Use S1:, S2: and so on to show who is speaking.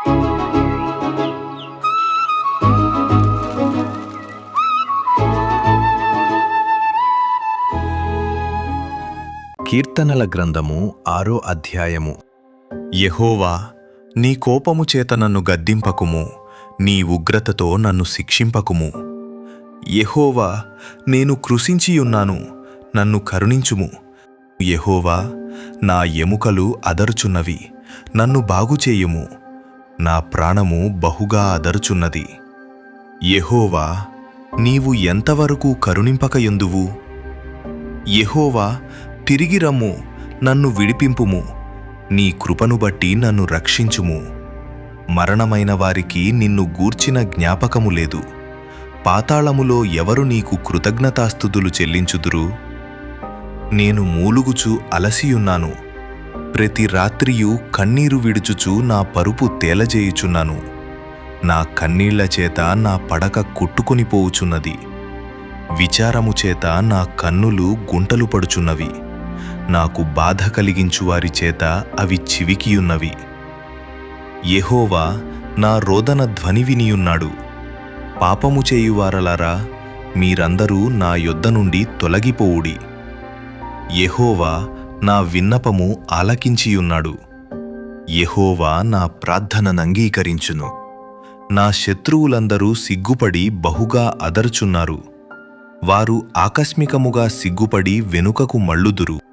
S1: కీర్తనల గ్రంథము 6వ అధ్యాయము.
S2: యెహోవా, నీ కోపము చేత నన్ను గద్దింపకుము, నీ ఉగ్రతతో నన్ను శిక్షింపకుము. యెహోవా, నేను కృశించియున్నాను, నన్ను కరుణించుము. యెహోవా, నా ఎముకలు అదరుచున్నవి, నన్ను బాగుచేయుము. నా ప్రాణము బహుగా అదరుచున్నది. యెహోవా, నీవు ఎంతవరకు కరుణింపకయుందువు? యెహోవా, తిరిగి రమ్ము, నన్ను విడిపింపుము. నీ కృపను బట్టి నన్ను రక్షించుము. మరణమైన వారికి నిన్ను గూర్చిన జ్ఞాపకము లేదు. పాతాళములో ఎవరు నీకు కృతజ్ఞతాస్తుతులు చెల్లించుదురు? నేను మూలుగుచు అలసియున్నాను. ప్రతి రాత్రియు కన్నీరు విడుచుచు నా పరుపు తేలజేయుచున్నాను. నా కన్నీళ్ల చేత నా పడక కొట్టుకొనిపోవుచున్నది. విచారము చేత నా కన్నులు గుంటలు పడుచున్నవి. నాకు బాధ కలిగించువారి చేత అవి చివికియున్నవి. యెహోవా నా రోదన ధ్వని వినియున్నాడు. పాపము చేయువారలారా, మీరందరూ నా యొద్ద నుండి తొలగిపోవుడి. యెహోవా నా విన్నపము ఆలకించియున్నాడు. యెహోవా నా ప్రార్థననంగీకరించును. నా శత్రువులందరూ సిగ్గుపడి బహుగా అదరుచున్నారు. వారు ఆకస్మికముగా సిగ్గుపడి వెనుకకు మళ్ళుదురు.